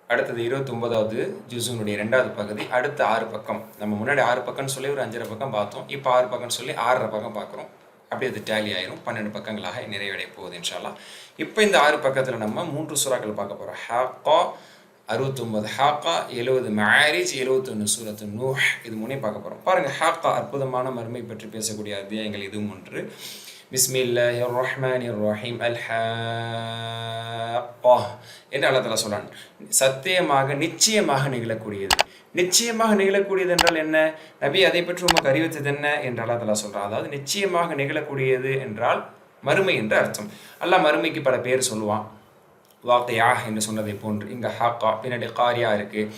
அடுத்தது 29வது ஜுஸுனுடைய 2வது பகுதி. அடுத்த 6 பக்கம். நம்ம முன்னாடி 6 பக்கம்னு சொல்லி ஒரு 5.5 பக்கம் பார்த்தோம். இப்போ 6 பக்கம்னு சொல்லி 6.5 பக்கம் பார்க்குறோம். அப்படியே அது டேலி ஆயிரும். 12 பக்கங்களாக நிறைவடைய போகுது இன்ஷா அல்லாஹ். இப்போ இந்த 6 பக்கத்தில் நம்ம 3 சூறாக்கள் பார்க்க போகிறோம். ஹாக்கா 69, ஹாக்கா 70, மஆரிஜ் 71, சூரத்து நூஹ், இது மூணையும் பார்க்க போகிறோம். பாருங்கள், ஹாக்கா அற்புதமான மறுமை பற்றி பேசக்கூடிய அத்தியாயங்கள் இதுவும் ஒன்று. பிஸ்மில்லாஹிர் ரஹ்மானிர் ரஹீம். அல்ஹாக்கா என்று அல்லாஹ் தஆலா சொல்றான். சத்தியமாக நிச்சயமாக நிகழக்கூடியது. நிச்சயமாக நிகழக்கூடியது என்றால் என்ன? நபி, அதை பற்றி உமக்கு அறிவித்தது என்ன என்று அல்லாஹ் தஆலா சொல்றான். அதாவது நிச்சயமாக நிகழக்கூடியது என்றால் மறுமை என்று அர்த்தம். அல்லாஹ் மறுமைக்கு பல பேர் சொல்லுவான். வாக்கியா என்று சொன்னதை போன்று இங்கே ஹாக்கா, பின்னாடி காரியா இருக்குது,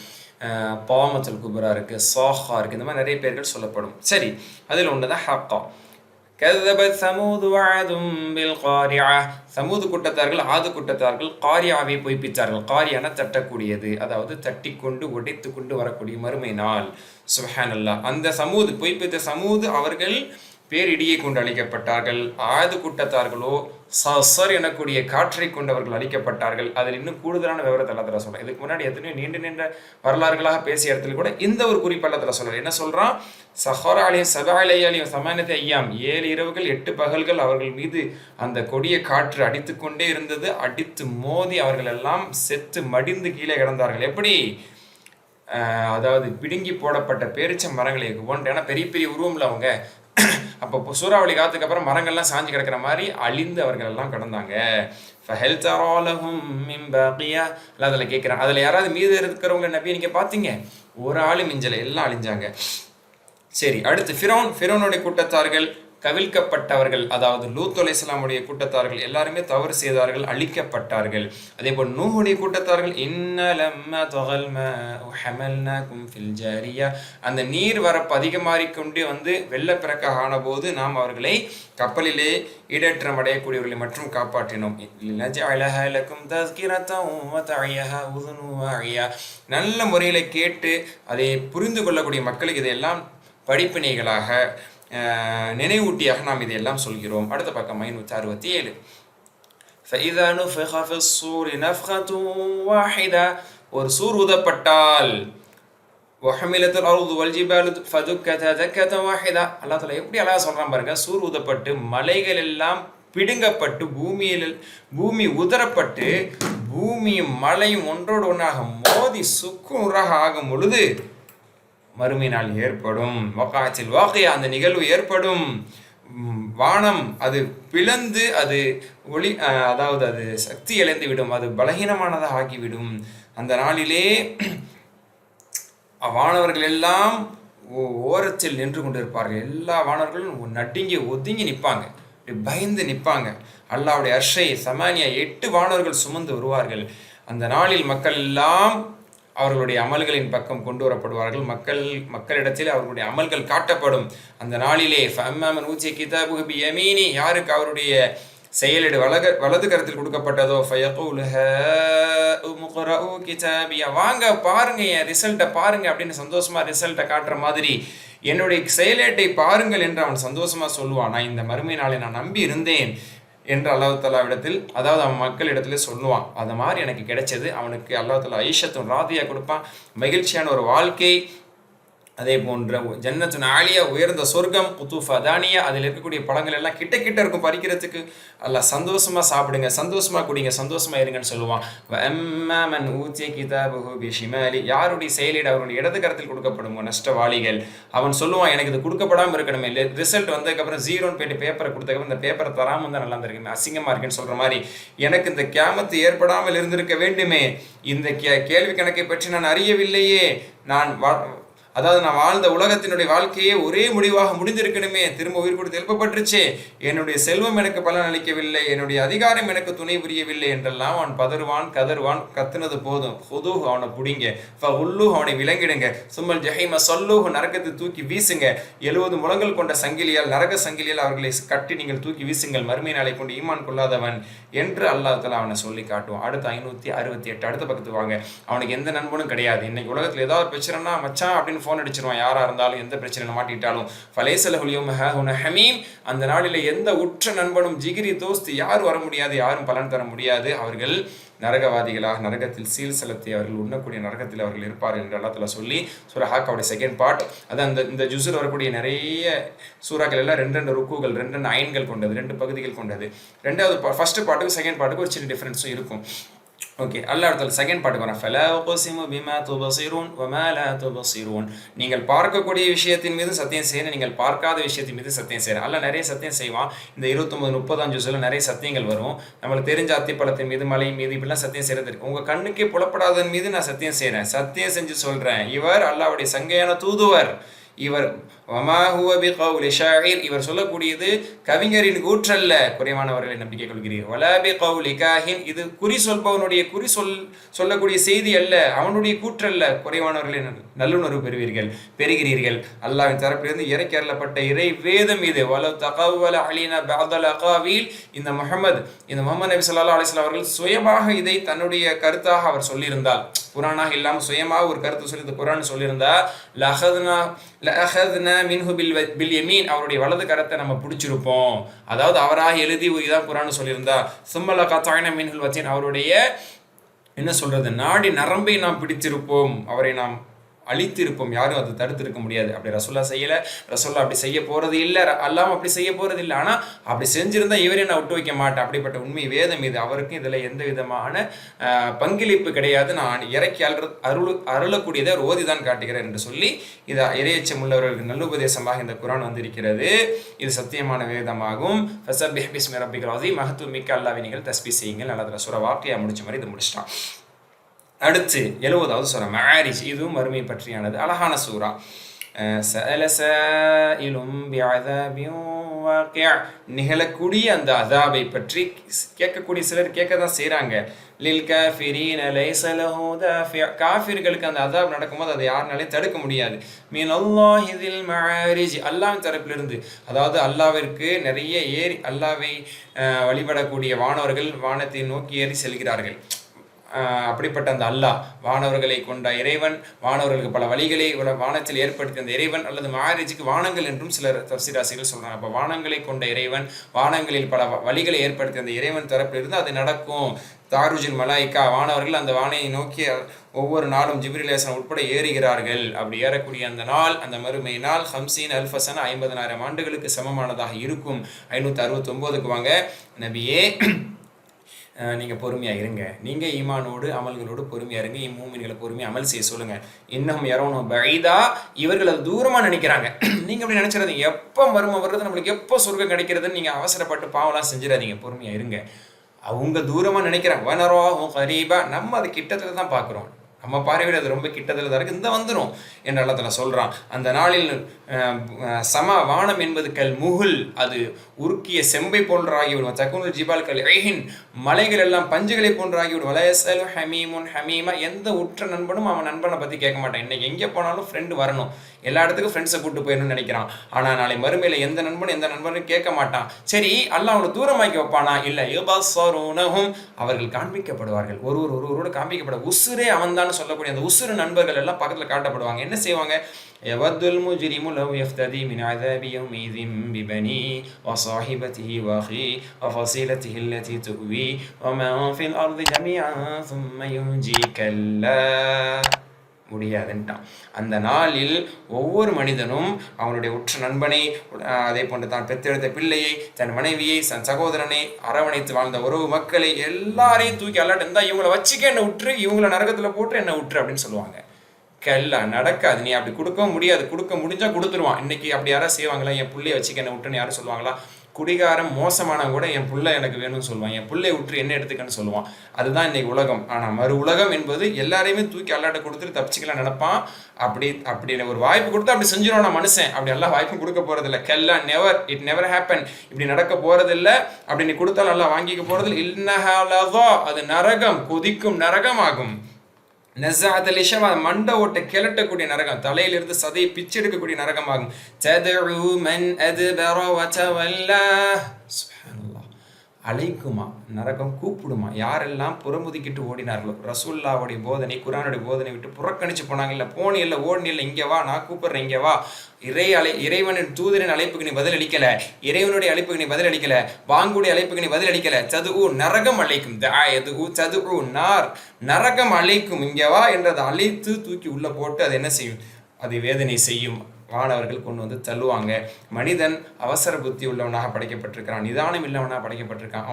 பாமத்துல் குபரா இருக்குது, சாஹா இருக்குது, இந்த மாதிரி நிறைய பேர்கள் சொல்லப்படும். சரி, அதில் ஒன்று தான் ஹாக்கா. கதபத் சமூது வஅதும் பில் காரியா. சமூது கூட்டத்தார்கள், ஆது கூட்டத்தார்கள் காரியாவை பொய்ப்பித்தார்கள். காரியான தட்டக்கூடியது, அதாவது தட்டி கொண்டு உடைத்து கொண்டு வரக்கூடிய மறுமை நாள். சுப்ஹானல்லாஹ். அந்த சமூது பொய்ப்பித்த சமூது அவர்கள் பேரிடியை கொண்டு அழிக்கப்பட்டார்கள். ஆது கூட்டத்தார்களோ சர் எனக்கூடிய காற்றை கொண்டவர்கள் அழிக்கப்பட்டார்கள். அதில் இன்னும் கூடுதலான விவரத்தை அல்லாஹ் தஆலா சொல்றான். இதுக்கு முன்னாடி எத்தனையோ நீண்ட வரலாறுகளாக பேசிய இடத்துல கூட இந்த ஒரு குறிப்பு அல்லாஹ் தஆலா சொல்றான். என்ன சொல்றான்? சஹர அலைஹிம் சபஅ லையாலின் சமானத ஐயாம், 7 இரவுகள் 8 பகல்கள் அவர்கள் மீது அந்த கொடிய காற்று அடித்து கொண்டே இருந்தது. அடித்து மோதி அவர்கள் எல்லாம் செத்து மடிந்து கீழே கிடந்தார்கள். எப்படி? அதாவது பிடுங்கி போடப்பட்ட பேரிச்ச மரங்களை ஒன்று, ஏன்னா பெரிய பெரிய உருவம்ல அவங்க. அப்போ சூறாவளி காத்துக்கு அப்புறம் மரங்கள்லாம் சாஞ்சு கிடக்கிற மாதிரி அழிந்து அவர்கள் எல்லாம் கிடந்தாங்க. அதில் கேட்குறான், அதில் யாராவது மீது இருக்கிறவங்க நபி நீங்கள் பார்த்தீங்க? ஒரு ஆளு மிஞ்சலை, எல்லாம் அழிஞ்சாங்க. சரி, அடுத்து ஃபிரௌனுடைய கூட்டத்தார்கள் கவிழ்க்கப்பட்டவர்கள், அதாவது லூத் அலைஹிஸ்ஸலாமுடைய கூட்டத்தார்கள் எல்லாருமே தவறு செய்தார்கள், அழிக்கப்பட்டார்கள். அதே போல் நூஹுடைய கூட்டத்தார்கள் இன்னலம்மா தகல் மாஉ ஹமல்னாகும் ஃபில் ஜாரியா, அந்த நீர் வரப்பு அதிகமாறிக்கொண்டே வந்து வெள்ளப்பிறக்க ஆனபோது நாம் அவர்களை கப்பலிலே ஈடேற்றம் அடையக்கூடியவர்களை மற்றும் காப்பாற்றினோம். நல்ல முறையில் கேட்டு அதை புரிந்து கொள்ளக்கூடிய மக்களுக்கு இதையெல்லாம் படிப்பினைகளாக நினைவூட்டியாக நாம் இதையெல்லாம் சொல்கிறோம். அடுத்த பக்கம் 567. فَإِذَا نُفِخَ فِي الصُّورِ نَفْخَةٌ وَاحِدَةٌ, ஒரு சூர் ஊதப்பட்டால் وَحُمِلَتِ الْأَرْضُ وَالْجِبَالُ فَدُكَّتَا دَكَّةً وَاحِدَةً. அல்லாஹ் தஆலா எப்படி அழகா சொல்றான் பாருங்க. சூர் ஊதப்பட்டு மலைகள் எல்லாம் பிடுங்கப்பட்டு பூமி உதறப்பட்டு பூமியும் மலையும் ஒன்றோடு ஒன்றாக மோதி சுக்குநூறாக ஆகும் பொழுது மறுமை நாள் ஏற்படும். வகாத்தில் வாக்கியா, அந்த நிகழ்வு ஏற்படும். வானம் அது பிளந்து அது ஒளி, அதாவது அது சக்தி இழந்து விடும், அது பலகீனமானதாக ஆகிவிடும். அந்த நாளிலே வானவர்கள் எல்லாம் ஓரத்தில் நின்று கொண்டிருப்பார்கள். எல்லா வானவர்களும் நடுங்கி ஒதுங்கி நிற்பாங்க, பயந்து நிற்பாங்க. அல்லாஹ்வுடைய அர்ஷை சமானியா 8 வானவர்கள் சுமந்து வருவார்கள். அந்த நாளில் மக்கள் எல்லாம் அவர்களுடைய அமல்களின் பக்கம் கொண்டு வரப்படுவார்கள். மக்களிடத்தில் அவர்களுடைய அமல்கள் காட்டப்படும். அந்த நாளிலே ஃபஅம்மாமன் ஊதிய கிதாபுஹு பியமீனி, யாருக்கு அவருடைய செயலிடு வலது கரத்தில் கொடுக்கப்பட்டதோ ஃபயகூலு ஹாஉம் இக்ரஊ கிதாபியா, வாங்க பாருங்க என் ரிசல்ட்டை பாருங்க அப்படின்னு சந்தோஷமா ரிசல்ட்டை காட்டுற மாதிரி என்னுடைய செயலேட்டை பாருங்கள் என்று அவன் சந்தோஷமா சொல்லுவான். நான் இந்த மறுமை நாளை நான் நம்பி இருந்தேன் என்று அல்லாஹ் தஆலாவிடத்தில், அதாவது அவன் மக்களிடத்துல சொல்லுவான். அது மாதிரி எனக்கு கிடைச்சது. அவனுக்கு அல்லாஹ் தஆலா ஐஷத்துன் ராதியா கொடுப்பான், மகிழ்ச்சியான ஒரு வாழ்க்கை. அதே போன்ற ஜன்னத்துன் ஆலியா, உயர்ந்த சொர்க்கம். குத்தூஃபா தானியா, அதில் இருக்கக்கூடிய பழங்கள் எல்லாம் கிட்ட கிட்ட இருக்கும் பறிக்கிறதுக்கு. அல்லாஹ் சந்தோஷமா சாப்பிடுங்க, சந்தோஷமா குடிங்க, சந்தோஷமா இருங்கன்னு சொல்லுவான். வஅம்மாமன் ஊதிய கிதாபுஹு பிஷிமாலி, யாருடைய செயலீடு அவருடைய இடது கரத்தில் கொடுக்கப்படும் நஷ்டவாளிகள். அவன் சொல்லுவான், எனக்கு இது கொடுக்கப்படாமல் இருக்கணுமே, இல்லை ரிசல்ட் வந்ததுக்கப்புறம் 0ன்னு போயிட்டு பேப்பரை கொடுத்ததுக்கப்புறம் இந்த பேப்பரை தராமல் தான் நல்லா இருந்திருக்குமே, அசிங்கமாக இருக்குன்னு சொல்கிற மாதிரி எனக்கு இந்த கியாமத்து ஏற்படாமல் இருந்திருக்க வேண்டுமே, இந்த கேள்வி கணக்கை பற்றி நான் அறியவில்லையே, அதாவது நான் வாழ்ந்த உலகத்தினுடைய வாழ்க்கையே ஒரே முடிவாக முடிந்திருக்கணுமே, திரும்ப உயிர் கொடுத்து எழுப்பப்பட்டுருச்சே, என்னுடைய செல்வம் எனக்கு பலன் அளிக்கவில்லை, என்னுடைய அதிகாரம் எனக்கு துணை புரியவில்லை என்றெல்லாம் அவன் பதறுவான், கதறுவான். கத்துனது போதும், ஹுதூஹு, அவனை பிடிங்க, ஃபஉல்லூஹு, அவனை விலங்கிடுங்க, சும்மல் ஜஹீம ஸல்லூஹு, நரகத்தை தூக்கி வீசுங்க, 70 முழங்கள் கொண்ட சங்கிலியால், நரக சங்கிலியால் அவர்களை கட்டி நீங்கள் தூக்கி வீசுங்கள், மறுமை நாளை கொண்டு ஈமான் கொள்ளாதவன் என்று அல்லாஹ் தஆலா அவனை சொல்லி காட்டுவான். அடுத்து 568 அடுத்த பக்கத்து வாங்க. அவனுக்கு எந்த நண்பனும் கிடையாது. இன்னைக்கு உலகத்தில் ஏதாவது பிரச்சனைனா மச்சான் அப்படின்னு ஃபோன் அடிச்சிருவான், யாராக இருந்தாலும் எந்த பிரச்சனையில் மாட்டிட்டாலும். ஃபலைசலஹுலியும் ஹமீம், அந்த நாளில் எந்த உற்ற நண்பனும் ஜிகிரி தோஸ்து யாரும் வர முடியாது, யாரும் பலன் தர முடியாது. அவர்கள் நரகவாதிகளாக நரகத்தில் சீல் செலுத்தி அவர்கள் உண்ணக்கூடிய நரகத்தில் அவர்கள் இருப்பார்கள் என்று அல்லாஹ் தஆலா சொல்லி சூரா ஹாக்காவுடைய செகண்ட் பார்ட், அது இந்த ஜுஸில் வரக்கூடிய நிறைய சூறாக்கள் எல்லாம் 2 ருக்குகள் 2 அயன்கள் கொண்டது, 2 பகுதிகள் கொண்டது. ரெண்டாவது ஃபர்ஸ்ட் பார்ட்டுக்கு செகண்ட் பார்ட்டுக்கு ஒரு சின்ன டிஃபரன்ஸும் இருக்கும். ஓகே, அல்லாஹ் தஆலா செகண்ட் பார்ட்டுக்கு வரேன். ஃபலா உக்ஸிமு பிமா துபஸிரூன் வமா லா துபஸிரூன், நீங்கள் பார்க்கக்கூடிய விஷயத்தின் மீது சத்தியம் செய்யணும், நீங்கள் பார்க்காத விஷயத்தின் மீது சத்தியம் செய்யணும். அல்லாஹ் நிறைய சத்தியம் செய்வான். இந்த 29-30 ஜுஸ்ல நிறைய சத்தியங்கள் வரும். நம்மளுக்கு தெரிஞ்ச அத்திப்பழத்தின் மீது, மலை மீது இப்படிலாம் சத்தியம் செய்யறது இருக்கு. உங்க கண்ணுக்கே புலப்படாதன் மீது நான் சத்தியம் செய்கிறேன், சத்தியம் செஞ்சு சொல்றேன், இவர் அல்லாஹ்வுடைய சங்கையான தூதுவர், இவர் வமா ஹுவ பிகௌலி ஷாயிர், இவர் சொல்லக்கூடியது கவிஞரின் கூற்றல்ல, குறைவானவர்களை நம்பிக்கை கொள்கிறீர்கள். வலா பிகௌலி காஹின், இது குறி சொல்பவனுடைய சொல்லக்கூடிய செய்தி அல்ல, அவனுடைய கூற்றல்ல, குறைவானவர்களை நல்லுணர்வு பெறுகிறீர்கள். அல்லாஹ்வின் தரப்பிலிருந்து இறக்கி அருளப்பட்ட இறை வேதம் இது. வலவ் தகவ்வல அலைனா பஅதல் அகாவில், இந்த முஹம்மது நபி ஸல்லல்லாஹு அலைஹி வஸல்லம் அவர்கள் சுயமாக இதை தன்னுடைய கருத்தாக அவர் சொல்லியிருந்தால், குரானாக இல்லாமல் சுயமாக ஒரு கருத்து சொல்லி இந்த குரான் சொல்லியிருந்தா, லஅഖذنا மின்ஹு பில் யமீன், அவருடைய வலது கரத்தை நம்ம பிடிச்சிருப்போம். அதாவது அவராக எழுதி ஒரு இதான் குரான் சொல்லியிருந்தா, சும்ம லகதஅனா மின்ஹுல் வதீன், அவருடைய என்ன சொல்றது நாடி நரம்பை நாம் பிடித்திருப்போம், அவரை நாம் அழித்திருப்போம், யாரும் அதை தடுத்திருக்க முடியாது. அப்படி ரசூல்லா செய்யலை, ரசூல்லா அப்படி செய்ய போறது இல்லை, அல்லாம அப்படி செய்ய போறது இல்லை. ஆனால் அப்படி செஞ்சிருந்தா இவரே நான் விட்டு வைக்க மாட்டேன். அப்படிப்பட்ட உண்மை வேதம் இது, அவருக்கும் இதில் எந்த விதமான பங்களிப்பு கிடையாது, நான் இறக்கி அருளக்கூடியதை ஒரு ஓதிதான் காட்டுகிறேன் என்று சொல்லி இதை இறையச்சம் உள்ளவர்களுக்கு நல்லுபதேசமாக இந்த குரான் வந்திருக்கிறது. இது சத்தியமான வேதமாகும். ஃபஸப்பிஹ் பிஸ்மி ரப்பிக்கல் அஸீம், மகத்துவம் மிக்க அல்லாஹ்வை நீங்கள் தஸ்பீஹ் செய்யுங்கள். அல்லது சூரா வாக்கியா முடிச்ச மாதிரி இது முடிச்சிட்டான். அடுத்து 70வது சூரா மஆரிஜ், இதுவும் மறுமை பற்றியானது, அழகான சூரா. சஅல ஸாயிலும் பிஅஸாபின் வாகிஅ, நிகழக்கூடிய அந்த அஸாபை பற்றி கேட்கக்கூடிய சிலர் கேட்க தான் செய்கிறாங்க. லில் காஃபிரீன லைஸ லஹு தாஃபிஅ, காஃபிர்களுக்கு அந்த அஸாப் நடக்கும்போது அதை யாருனாலையும் தடுக்க முடியாது. மினல்லாஹி தில் மஆரிஜ், அல்லாஹ்வின் தரப்பிலிருந்து, அதாவது அல்லாஹ்விற்கு நிறைய ஏறி அல்லாஹ்வை வழிபடக்கூடிய வானவர்கள் வானத்தை நோக்கி ஏறி செல்கிறார்கள். அப்படிப்பட்ட அந்த அல்லாஹ், வானவர்களை கொண்ட இறைவன், வானவர்களுக்கு பல வழிகளை வானத்தில் ஏற்படுத்திய அந்த இறைவன், அல்லது மஆரிஜுக்கு வானங்கள் என்றும் சிலர் தஃசீராசிகள் சொல்றாங்க. அப்போ வானங்களை கொண்ட இறைவன், வானங்களில் பல வழிகளை ஏற்படுத்திய அந்த இறைவன் தரப்பிலிருந்து அது நடக்கும். தாருஜுல் மலாயிகா, வானவர்கள் அந்த வானையை நோக்கி ஒவ்வொரு நாளும் ஜிப்ரீல் அலைஹிஸ்ஸலாம் உட்பட ஏறுகிறார்கள். அப்படி ஏறக்கூடிய அந்த நாள், அந்த மறுமை நாள் 50,000 சன 50,000 ஆண்டுகளுக்கு சமமானதாக இருக்கும். 569க்கு வாங்க. நபியே, நீங்கள் பொறுமையாக இருங்க, நீங்கள் ஈமானோடு அமல்களோடு பொறுமையாக இருங்க, மூமின்களை பொறுமையாக அமல் செய்ய சொல்லுங்கள். இன்னும் யரௌன பஈதா, இவர்கள் அது தூரமாக நினைக்கிறாங்க. நீங்கள் அப்படி நினச்சிடாதீங்க, எப்போ மர்மம் வர்றது, நம்மளுக்கு எப்போ சொர்க்கம் கிடைக்கிறதுன்னு நீங்கள் அவசரப்பட்டு பாவம்லாம் செஞ்சிடாதீங்க, பொறுமையாக இருங்க. அவங்க தூரமாக நினைக்கிறாங்க. வனராஹு கரீபா, நம்ம அது கிட்டத்தில் தான் பார்க்குறோம், நம்ம பார்வையில் அது ரொம்ப கிட்டத்தில் தான் இருக்குது, இந்த வந்துடும் என்று அல்லாஹ் தஆலா சொல்கிறான். அந்த நாளில் சம வானம் என்பது கல் முகுல், அது உருக்கிய செம்பை போன்றாகிவிடும். தகுனுல் ஜிபால் கல் ஐஹின், மலைகள் எல்லாம் பஞ்சுகளை போன்றாகிவிடும். வலயஸலு ஹமீமுன் ஹமீமா, எந்த உற்ற நண்பனும் அவன் நண்பனை பற்றி கேட்க மாட்டான். இன்னைக்கு எங்கே போனாலும் ஃப்ரெண்டு வரணும், எல்லா இடத்துக்கும் ஃப்ரெண்ட்ஸை கூப்பிட்டு போயிடணும்னு நினைக்கிறான். ஆனால் நாளை மறுமையில் எந்த நண்பனும் கேட்க மாட்டான். சரி, அல்லாஹ் அவனை தூரமாக்கி வைப்பானா? இல்லை, யுபஸ்ஸரூனஹும், அவர்கள் காண்பிக்கப்படுவார்கள், ஒருவரோடு காண்பிக்கப்பட, உசுரே அவன்தான் சொல்லக்கூடிய அந்த உசுறு நண்பர்கள் எல்லாம் பக்கத்தில் காட்டப்படுவாங்க. என்ன செய்வாங்க? யவத்துல் முஜ்ரிமு லவ் யஃப்ததி மின் அஸாபி யௌமிஸின் பிபனி வஸாஹிபதிஹி வஅஹி வஃஸீலதிஹி அல்லதி துவி வமன் ஃபில் அர்தி ஜமீஅன் ஸும்ம யுன்ஜி கல்லா, முடியாதுன்ட்டான். அந்த நாளில் ஒவ்வொரு மனிதனும் அவனுடைய உற்ற நண்பனை, அதே போன்று தான் பெற்றெடுத்த பிள்ளையை, தன் மனைவியை, தன் சகோதரனை, அரவணைத்து வாழ்ந்த உறவு மக்களை எல்லாரையும் தூக்கி அல்லாட்ட இருந்தால் இவங்களை வச்சுக்க என்ன விட்டுரு, இவங்களை நரகத்தில் போட்டு என்ன விட்டுரு அப்படின்னு சொல்லுவாங்க. கெல்லாம் நடக்காது, நீ அப்படி கொடுக்கவும் முடியாது, கொடுக்க முடிஞ்சா கொடுத்துருவான். இன்னைக்கு அப்படி யாராவது செய்வாங்களா? என் பிள்ளைய வச்சுக்க என்ன விட்டுன்னு யாரும் சொல்லுவாங்களா? குடிகாரம் மோசமானவங்க கூட என் பிள்ளை எனக்கு வேணும்னு சொல்லுவான், என் பிள்ளை விட்டு என்ன எடுத்துக்கன்னு சொல்லுவான். அதுதான் இன்னைக்கு உலகம். ஆனால் மறு உலகம் என்பது எல்லாரையுமே தூக்கி அல்லாட்ட கொடுத்துட்டு தப்பிச்சுக்கலாம் நினைப்பான். அப்படி ஒரு வாய்ப்பு கொடுத்து அப்படி செஞ்சிருவானா மனுஷன்? அப்படி எல்லாம் வாய்ப்பும் கொடுக்க போறதில்லை. கெல்லா நெவர், இட் நெவர் ஹேப்பன், இப்படி நடக்க போறதில்லை. அப்படி நீ கொடுத்தாலும் நல்லா வாங்கிக்க போறதில்லை. இன்னஹா, அது நரகம், கொதிக்கும் நரகமாகும். நஸஅத்தல் ஷவா, மண்டை ஓட்டை கிளட்டக்கூடிய நரகம், தலையிலிருந்து சதையை பிச்செடுக்கக்கூடிய நரகமாகும். ததுஉ மன் அத்பர வ தவல்லா, சுப்ஹானல்லாஹ், அழைக்குமா, நரகம் கூப்பிடுமா. யாரெல்லாம் புறமுதுக்கிட்டு ஓடினார்களோ, ரசூல்லாவுடைய போதனை, குரானுடைய போதனை விட்டு புறக்கணிச்சு போனாங்கல்ல, போனி இல்லை, ஓடனி இல்லை, இங்கே வா, நான் கூப்பிடுறேன், இங்கே வா, இறைவனின் தூதரின் அழைப்புக்கு நீ பதில் அளிக்கல, இறைவனுடைய அழைப்புக்கு நீ பதில் அளிக்கல, வாங்குடைய அழைப்புக்கு நீ பதில் அளிக்கல, நரகம் அழைக்கும், நரகம் அழைக்கும், இங்கே வா என்றதை அழைத்து தூக்கி உள்ள போட்டு அது என்ன செய்யும், அது வேதனை செய்யும். வானவர்கள் கொண்டு வந்து தள்ளுவாங்க. மனிதன் அவசர புத்தி உள்ளவனாக படைக்கப்பட்டிருக்கிறான், நிதானம் இல்லவனாக படைக்கப்பட்டிருக்கான்.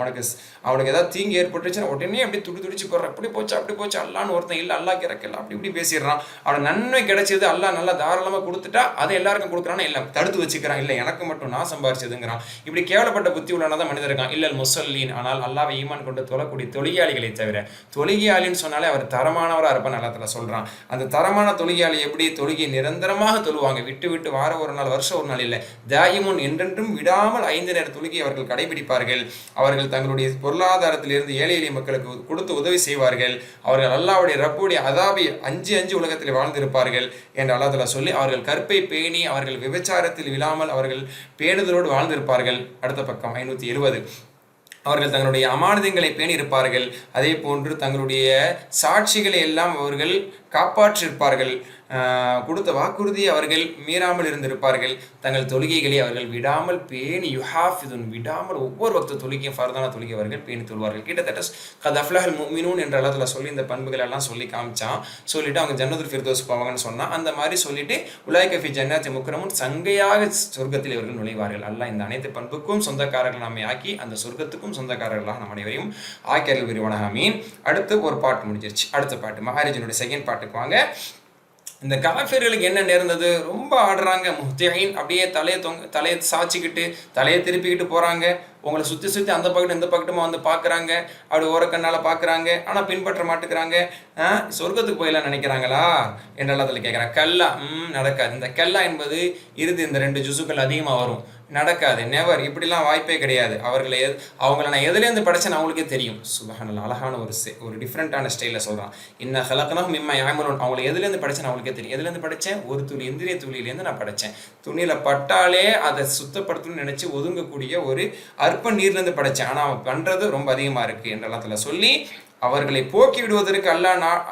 அவனுக்கு ஏதாவது தீங்கு ஏற்பட்டுச்சுன்னா உடனே அப்படி துடிச்சு போடுறான், அப்படி போச்சு அல்லான்னு ஒருத்தன் இல்லை, அல்லா கிறக்கல, இப்படி பேசிடுறான். அவன் நன்மை கிடைச்சது அல்லா நல்லா தாராளமாக கொடுத்துட்டா அதை எல்லாருக்கும் கொடுக்குறான்னு இல்லை தடுத்து வச்சுக்கிறான், இல்லை எனக்கு மட்டும் நான் சம்பாரிச்சதுங்கிறான். இப்படி கேவலப்பட்ட புத்தி உள்ளவனாக தான் மனிதன் இருக்கான். இல்லை முசல்லீன், ஆனால் அல்லாவை ஈமான் கொண்டு தொழக்கூடிய தொழுகையாளிகளை தவிர, தொழுகையாளின்னு சொன்னாலே அவர் தரமானவராக இருப்பான்னு அல்லா சொல்றான். அந்த தரமான தொழுகையாளி எப்படி தொழுகை நிரந்தரமாக தொழுவாங்க, விட்டு வார ஒரு நாள், வருஷம் ஒரு நாள் இல்லை, தாயிமுன் என்றென்றும் விடாமல் 5 நேர தொழுகை அவர்கள் கடைபிடிப்பார்கள். அவர்கள் தங்களுடைய பொருளாதாரத்திலிருந்து ஏழை எளிய மக்களுக்கு கொடுத்து உதவி செய்வார்கள். அவர்கள் அல்லாஹ்வுடைய ரப்புடைய அதாபை அஞ்சு உலகத்தில் வாழ்ந்திருப்பார்கள் என்று அல்லாஹ் தஆலா சொல்லி, அவர்கள் கற்பை பேணி அவர்கள் விபச்சாரத்தில் விழாமல் அவர்கள் பேணுதலோடு வாழ்ந்திருப்பார்கள். அடுத்த பக்கம் 570. அவர்கள் தங்களுடைய அமானதங்களை பேணி இருப்பார்கள். அதே போன்று தங்களுடைய சாட்சிகளை எல்லாம் அவர்கள் காப்பாற்றிருப்பார்கள். கொடுத்த வாக்குறுதியை அவர்கள் மீறாமல் இருந்திருப்பார்கள். தங்கள் தொழுகைகளை அவர்கள் விடாமல் பேணி விடாமல் ஒவ்வொரு வக்த தொழுகையும் ஃபர்தான தொழுகை அவர்கள் பேணி தொழுவார்கள். கிட்டத்தட்ட கத் அஃப்லஹல் முஃமினூன் என்ற அல்லாஹ் சொல்லி இந்த பண்புகள் எல்லாம் சொல்லி காமிச்சான். சொல்லிட்டு அவங்க ஜன்னத்துல் ஃபிர்தௌஸ் போவாங்கன்னு சொன்னால், அந்த மாதிரி சொல்லிட்டு உலாயிக ஃபி ஜன்னாத்தி முக்ரமூன், சங்கையாக சொர்க்கத்தில் இவர்கள் நுழைவார்கள். அல்லாஹ் இந்த அனைத்து பண்புக்கும் சொந்தக்காரர்கள் நம்மை ஆக்கி அந்த சொர்க்கத்துக்கும் சொந்தக்காரர்களாக நம் அனைவரையும் ஆக்கியர்கள் விரிவான ஆமீன். அடுத்து ஒரு பாட்டு முடிஞ்சிருச்சு. அடுத்த பாட்டு மஹாரிஜனுடைய செகண்ட் பாட்டுக்கு வாங்க. இந்த காஃபிர்களுக்கு என்ன நேர்ந்தது, ரொம்ப ஆடுறாங்க, முஹ்தியின் அப்படியே தலையை சாய்ச்சிக்கிட்டு தலையை திருப்பிக்கிட்டு போகிறாங்க. உங்களை சுற்றி அந்த பக்கத்து இந்த பக்கத்துமா வந்து பார்க்குறாங்க, அப்படி ஓரக்கண்ணால் பார்க்குறாங்க, ஆனால் பின்பற்ற மாட்டுக்கிறாங்க. சொர்க்கத்துக்கு போயிடலாம் நினைக்கிறாங்களா என்றெல்லாம் அதில் கேட்குறாங்க. கல்லா நடக்காது. இந்த கல்லா என்பது இறுதி இந்த 2 ஜுசுக்கள் அதிகமாக வரும். நடக்காது, நெவர், இப்படிலாம் வாய்ப்பே கிடையாது. அவங்கள நான் எதுலேருந்து படைச்சேன்னு அவங்களுக்கே தெரியும். சுபஹானல்லாஹ், அழகான ஒரு டிஃப்ரெண்ட்டான ஸ்டைலில் சொல்கிறான். இன்ன ஹலக்னாஹும் மிம்மா யஅமலூன், அவங்களை எதுலேருந்து படைச்சேன்னு அவங்களுக்கே தெரியும். எதுலேருந்து படைத்தேன், ஒரு துளி இந்திரிய துளியிலேருந்து நான் படைத்தேன். துணியில் பட்டாலே அதை சுத்தப்படுத்தணும்னு நினச்சி ஒதுங்கக்கூடிய ஒரு அற்ப நீர்லேருந்து படைத்தேன். ஆனால் அவன் பண்ணுறது ரொம்ப அதிகமாக இருக்குது என்ற எல்லாத்தில் சொல்லி, அவர்களை போக்கி விடுவதற்கு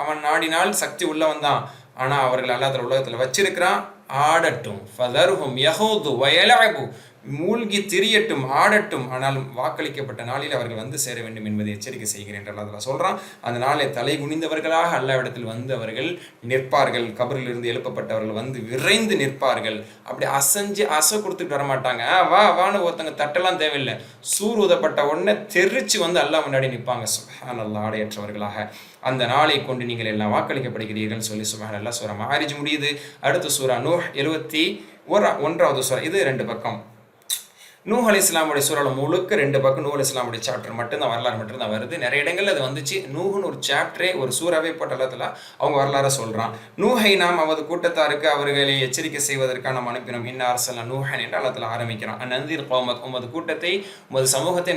அவன் நாடினால் சக்தி உள்ளவன் தான். ஆனால் அவர்கள் அல்லாஹ் உலகத்தில் வச்சிருக்கிறான். ஆடட்டும், ஃபதர்ஹும் யஹூது வயலஅபு, மூழ்கி திரியட்டும், ஆடட்டும், ஆனாலும் வாக்களிக்கப்பட்ட நாளில் அவர்கள் வந்து சேர வேண்டும் என்பதை எச்சரிக்கை செய்கிறேன் என்று அல்லாஹ் சொல்கிறான். அந்த நாளை தலை குனிந்தவர்களாக அல்லாஹ்விடத்தில் வந்து அவர்கள் நிற்பார்கள். கபரில் இருந்து எழுப்பப்பட்டவர்கள் வந்து விரைந்து நிற்பார்கள். அப்படி அசை கொடுத்துட்டு வரமாட்டாங்க. வான்னு ஒருத்தங்க தட்டெல்லாம் தேவையில்லை. சூர் ஊதப்பட்ட உடனே தெரிச்சு வந்து அல்லாஹ் முன்னாடி நிற்பாங்க. சுப்ஹானல்லாஹ், ஆடையற்றவர்களாக அந்த நாளை கொண்டு நீங்கள் எல்லாம் வாக்களிக்கப்படுகிறீர்கள் சொல்லி சுப்ஹானல்லாஹ். சூரா மஆரிஜ் முடியுது. அடுத்த சூரா நூஹ் 71வது சூரா. இது 2 பக்கம். நூஹ் அலைஹிஸ்ஸலாமுடைய சூறாவில் முழுக்க 2 பக்கம் நூஹ் அலைஹிஸ்ஸலாமுடைய சாப்டர் மட்டும்தான், வரலாறு மட்டும்தான் வருது. நிறைய இடங்கள்ல அது வந்துச்சு. நூஹுன்னு ஒரு சாப்டரே, ஒரு சூறாவே போட்ட அல்லா அவங்க வரலாறு சொல்றான். நூஹை நாம் அவரது கூட்டத்தாருக்கு அவர்களை எச்சரிக்கை செய்வதற்காக நாம் அனுப்பினோம். இன்னா அர்சல்னா நூஹன் என்று அல்லா ஆரம்பிக்கிறான். நந்தீர் கௌமக், உமது கூட்டத்தை, உமது சமூகத்தை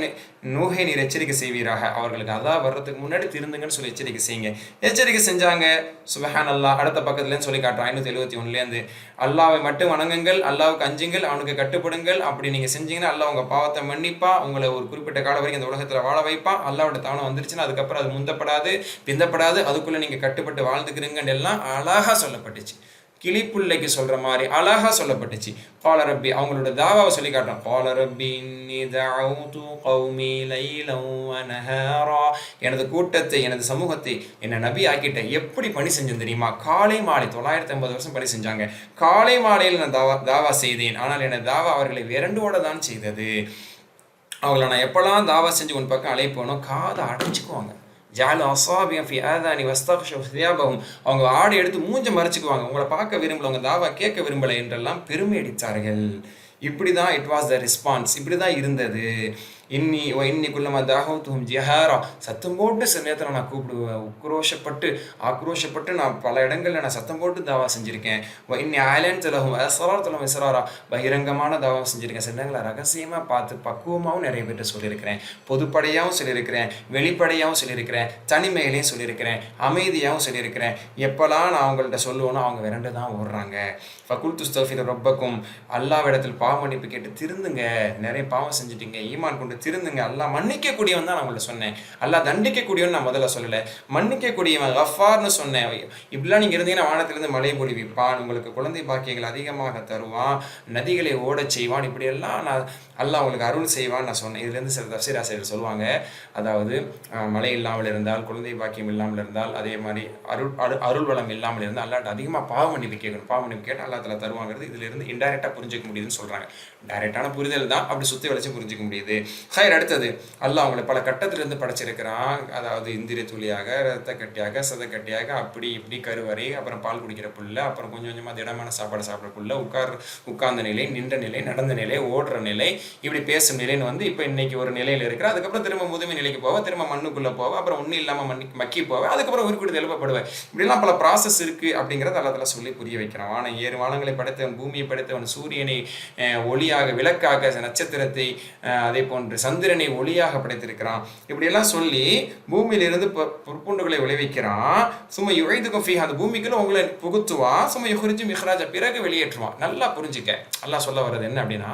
நூஹை நீர் எச்சரிக்கை செய்வீராக, அவர்களுக்கு அல்லாஹ் வர்றதுக்கு முன்னாடி திருந்துங்கன்னு சொல்லி எச்சரிக்கை செய்யுங்க. எச்சரிக்கை செஞ்சாங்க. சுப்ஹானல்லாஹ். அடுத்த பக்கத்துலேருந்து சொல்லி காட்டுறான் 571 அல்லாஹ்வை மட்டும் வணங்குங்கள், அல்லாஹ்வுக்கு அஞ்சுங்கள், அவனுக்கு கட்டுப்படுங்கள். அப்படி நீங்க செஞ்சீங்கன்னா அல்லாஹ் உங்க பாவத்தை மன்னிப்பா, உங்களை ஒரு குறிப்பிட்ட காலம் வரைக்கும் இந்த உலகத்துல வாழ வைப்பான். அல்லாஹ்வோட தானம் வந்துருச்சுன்னா அதுக்கப்புறம் அது முந்தப்படாது, பிந்தப்படாது, அதுக்குள்ள நீங்க கட்டுப்பட்டு வாழ்ந்துக்கிறீங்கன்னு எல்லாம் அழகா சொல்லப்பட்டுச்சு. கிளிப்புள்ளைக்கு சொல்ற மாதிரி அழகா சொல்லப்பட்டுச்சு. கால ரப்பி, அவங்களோட தாவாவை சொல்லி காட்டுறோம். கால ரப்பி இன்னி தஅவுது கௌமி லைலன் வ நஹாரா, எனது கூட்டத்தை, எனது சமூகத்தை என்ன நபி ஆக்கிட்ட எப்படி பணி செஞ்சேன் தெரியுமா? காலை மாலை 950 வருஷம் பணி செஞ்சாங்க. காலை மாலையில் நான் தாவா செய்தேன். ஆனால் எனது தாவா அவர்களை விரண்டோட தான் செய்தது. அவங்கள நான் எப்பெல்லாம் தாவா செஞ்சு உன் பக்கம் அழைப்போனோ காதை அடைச்சிக்குவாங்க. ஜாலு அசாபியம் ஃபி ஆதானி வஸ்தக்ஷு தியாபஹும், அவங்க ஆடை எடுத்து மூஞ்ச மறைச்சிக்குவாங்க. உங்களை பார்க்க விரும்பல, உங்க தாவா கேட்க விரும்பலை என்றெல்லாம் பெருமை அடித்தார்கள். இப்படி தான் இட் வாஸ் த ரெஸ்பான்ஸ், இப்படி தான் இருந்தது. இன்னி குள்ளமா தாகத்தும் ஜிஹாரா, சத்தம் போட்டு சில நேரத்தில் நான் கூப்பிடுவேன். ஆக்ரோஷப்பட்டு நான் பல இடங்களில் நான் சத்தம் போட்டு தாவா செஞ்சுருக்கேன். இன்னி ஆலன் தலகும் அசரார் இசராரா, பகிரங்கமான தாவா செஞ்சுருக்கேன். சில நேரங்களை ரகசியமாக பார்த்து பக்குவமாகவும் நிறைய பேர்ட்டு சொல்லியிருக்கிறேன். பொதுப்படையாகவும் சொல்லியிருக்கிறேன், வெளிப்படையாகவும் சொல்லியிருக்கிறேன், தனிமையிலையும் சொல்லியிருக்கிறேன், அமைதியாகவும் சொல்லியிருக்கிறேன். எப்போல்லாம் நான் அவங்கள்ட்ட சொல்லுவேனோ அவங்க விரண்டு தான் ஓடுறாங்க. ஃபகுல்து ஸ்தஃபிர் ரப்பக்கும், அல்லாஹ்விடத்தில் பாவ மன்னிப்பு கேட்டு திருந்துங்க, நிறைய பாவம் செஞ்சுட்டீங்க, ஈமான் கொண்டு கொண்டு திருந்துங்க. அல்லாஹ் மன்னிக்கக்கூடியவன் தான் நான் உங்களை சொன்னேன். அல்லாஹ் தண்டிக்கக்கூடியவன் நான் முதல்ல சொல்லலை, மன்னிக்கக்கூடியவன் கஃபார்னு சொன்னேன். இப்படிலாம் நீங்கள் இருந்தீங்கன்னா வானத்திலிருந்து மழை பொழிவிப்பான், உங்களுக்கு குழந்தை பாக்கியங்கள் அதிகமாக தருவான், நதிகளை ஓடச் செய்வான், இப்படியெல்லாம் நான் அல்லாஹ் உங்களுக்கு அருள் செய்வான்னு நான் சொன்னேன். இதுலேருந்து சில தஃசீர் ஆசிரியர்கள் சொல்லுவாங்க, அதாவது மழை இல்லாமல் இருந்தால், குழந்தை பாக்கியம் இல்லாமல் இருந்தால், அதே மாதிரி அருள் வளம் இல்லாமல் இருந்தால் அல்லாட்ட அதிகமாக பாவ மன்னிப்பு கேட்கணும். பாவ மன்னிப்பு கேட்டால் அல்லா தஆலா தருவாங்கிறது இதிலிருந்து இன்டைரக்டாக புரிஞ்சிக்க முடியுதுன்னு சொல்கிறாங்க. டைரெக்டான புரிதல் தான், அப்படி சுற்றி வளைச்சு புரிஞ்சிக்க முடியுது. ஹைர், அடுத்தது அல்லாஹ் அவங்களை பல கட்டத்திலிருந்து படைச்சிருக்கிறான். அதாவது இந்திரிய துளியாக, ரத்த கட்டியாக, சதக்கட்டியாக, அப்படி இப்படி கருவறை, அப்புறம் பால் குடிக்கிற புல்ல, அப்புறம் கொஞ்சம் கொஞ்சமாக திடமான சாப்பாடு சாப்பிட்ற புல்ல, உட்கார்ந்த நிலை, நின்ற நிலை, நடந்த நிலை, ஓடுற நிலை, இப்படி பேசும் நிலைன்னு வந்து இப்போ இன்னைக்கு ஒரு நிலையில் இருக்கிற, அதுக்கப்புறம் திரும்ப முதுமை நிலைக்கு போவ, திரும்ப மண்ணுக்குள்ளே போவ, அப்புறம் ஒன்றும் இல்லாமல் மக்கி போவ, அதுக்கப்புறம் உயிர்கூடி எழுப்பப்படுவேன். இப்படிலாம் பல ப்ராசஸ் இருக்குது அப்படிங்கிறத அல்லா தஆலா சொல்லி புரிய வைக்கிறான். வானம் 7 வானங்களை படைத்தவன், பூமியை படைத்தவன், சூரியனை ஒளியாக விளக்காக, நட்சத்திரத்தை அதே போன்று சந்திரனை ஒளியாக படைத்திருக்கிறான். இப்படியெல்லாம் சொல்லி பூமியிலிருந்து புற்புண்டுகளை விளைவிக்கிறான். சும்மா யுழைதுக்கும் ஃபீஹா, அந்த பூமிக்குள்ள உங்களை புகுத்துவான். சும்மா யுஹ்ரிஜு மிஹ்ராஜ, பிறகு வெளியேற்றுவான். நல்லா புரிஞ்சுக்க, அல்லாஹ் சொல்ல வர்றது என்ன அப்படின்னா,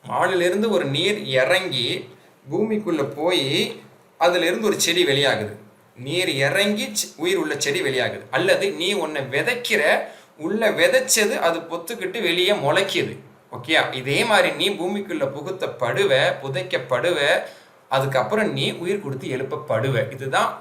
வானிலிருந்து ஒரு நீர் இறங்கி பூமிக்குள்ளே போய் அதிலிருந்து ஒரு செடி வெளியாகுது. நீர் இறங்கி உயிர் உள்ள செடி வெளியாகுது. அல்லது நீ உன்னை விதைக்கிற, உள்ள விதைச்சது அது பொத்துக்கிட்டு வெளியே முளைக்கிது. ஓகே, இதே மாதிரி நீ பூமிக்குள்ள புகுத்தப்படுவ, புதைக்கப்படுவ, அதுக்கப்புறம் நீ உயிர் கொடுத்து எழுப்பப்படுவ. இதுதான்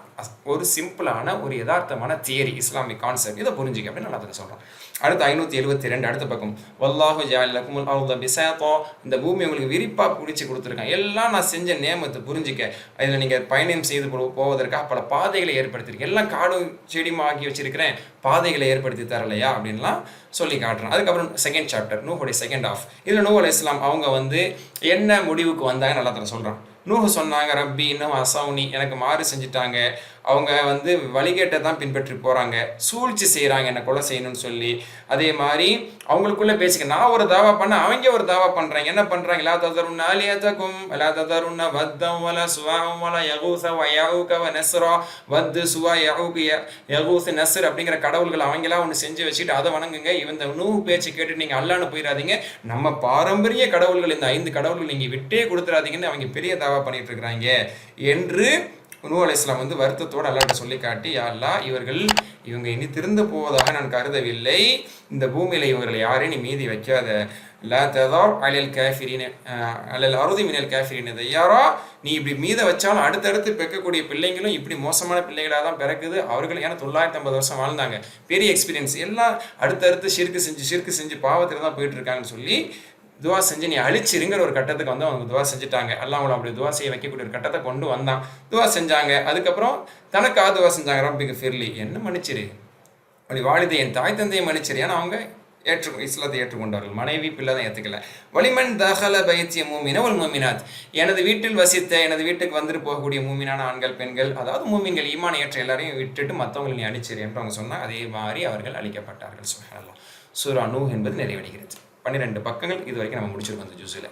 ஒரு சிம்பிளான ஒரு யதார்த்தமான தியரி, இஸ்லாமிக் கான்செப்ட். இதை புரிஞ்சுக்க அப்படின்னு நல்லா சொல்கிறோம். அடுத்து 572 அடுத்த பக்கம், வல்லாஹு ஜஅல லக்குமுல் அர்த பிஸாத்தா, இந்த பூமி உங்களுக்கு விரிப்பாக பிடிச்சி கொடுத்துருக்கேன். எல்லாம் நான் செஞ்ச நேமத்தை புரிஞ்சுக்க. இதில் நீங்கள் பயணம் செய்து போவதற்காக பல பாதைகளை ஏற்படுத்தியிருக்கேன். எல்லாம் காடும் செடியும் ஆக்கி வச்சிருக்கிறேன், பாதைகளை ஏற்படுத்தி தரலையா அப்படின்லாம் சொல்லி காட்டுறேன். அதுக்கப்புறம் செகண்ட் சாப்டர், நூஹுடைய செகண்ட் ஆஃப். இதில் நூஹ் அலைஹிஸ்ஸலாம் அவங்க வந்து என்ன முடிவுக்கு வந்தாங்க நல்லா தர சொல்கிறான். நூஹ் சொன்னாங்க, ரப்பி இன்னும் அசௌனி, எனக்கு மாறு செஞ்சுட்டாங்க. அவங்க வந்து வழிகேட்டை தான் பின்பற்றி போகிறாங்க, சூழ்ச்சி செய்கிறாங்க என்னை கொலை செய்யணும்னு சொல்லி. அதே மாதிரி அவங்களுக்குள்ளே பேசிக்க, நான் ஒரு தாவா பண்ண, அவங்க ஒரு தாவா பண்ணுறாங்க. என்ன பண்ணுறாங்க, லா ததருன்ன ஆலிஹத்தக்கும் லா ததருன்ன வத்தம் வல சுவாம் வல யகூஸ வ யஊக வ நஸ்ரா, வத்து சுவா யஊக யகூஸ் நஸ்ர் அப்படிங்கிற கடவுள்கள் அவங்களாம் ஒன்று செஞ்சு வச்சுட்டு அதை வணங்குங்க. இந்த நூஹ் பேச்சு கேட்டு நீங்கள் அல்லான்னு போயிடாதீங்க, நம்ம பாரம்பரிய கடவுள்கள் இந்த 5 கடவுள்கள் நீங்கள் விட்டே கொடுத்துடாதீங்கன்னு அவங்க பெரிய தாவா பண்ணிட்டு இருக்கிறாங்க என்று நூஹ் அலைஹிஸ்ஸலாம் வந்து வருத்தத்தோடு அல்லாஹ்ட்ட சொல்லி காட்டி, யா அல்லாஹ் இவங்க இனி திருந்து போவதாக நான் கருதவில்லை, இந்த பூமியில் இவங்களை யாரையும் நீ மீதி வைக்காத. லா ததார் அலல் காஃபிரின் அலல் அருதி மினல் காஃபிரின் தய்யாரா, நீ இப்படி மீத வச்சாலும் அடுத்தடுத்து பிறக்கக்கூடிய பிள்ளைங்களும் இப்படி மோசமான பிள்ளைகளாக தான் பிறக்குது. அவர்கள் ஏன்னா 950 வருஷம் வாழ்ந்தாங்க, பெரிய எக்ஸ்பீரியன்ஸ், எல்லாம் அடுத்தடுத்து ஷிர்க்கு செஞ்சு பாவத்தில் தான் போயிட்டு இருக்காங்கன்னு சொல்லி துவா செஞ்சு நீ அழிச்சிருங்கிற ஒரு கட்டத்துக்கு வந்து அவங்க துவா செஞ்சுட்டாங்க. எல்லாம் அவங்கள அப்படி துவா செய்ய வைக்கக்கூடிய ஒரு கட்டத்தை கொண்டு வந்தான். துவா செஞ்சாங்க. அதுக்கப்புறம் தனக்காக துவா செஞ்சாங்க, ரப்பிக்கு ஃபிர்லி, என்ன மன்னிச்சிரு, அப்படி வாலிதை என் தாய் தந்தையை மன்னிச்சிரு. ஏன்னா அவங்க இஸ்லாத்தை ஏற்றுக்கொண்டார்கள், மனைவி பிள்ளை தான் ஏற்றுக்கல. வலிமன் தஹல பைத்திய மூமின வல் மூமினாத், எனது வீட்டில் வசித்த, எனது வீட்டுக்கு வந்துட்டு போகக்கூடிய மூமினான ஆண்கள் பெண்கள், அதாவது மூமின்கள் ஈமான் ஏற்ற எல்லாரையும் விட்டுட்டு மற்றவங்களை நீ அழிச்சிரு என்று அவங்க சொன்னால், அதே மாதிரி அவர்கள் அழிக்கப்பட்டார்கள். சுப்ஹானல்லாஹ். சூரா நூஹ் என்பது நிறைவடைகிறது. 12 பக்கங்கள் இது வரைக்கும் நம்ம முடிச்சிருக்கோம் அந்த ஜுஸில்.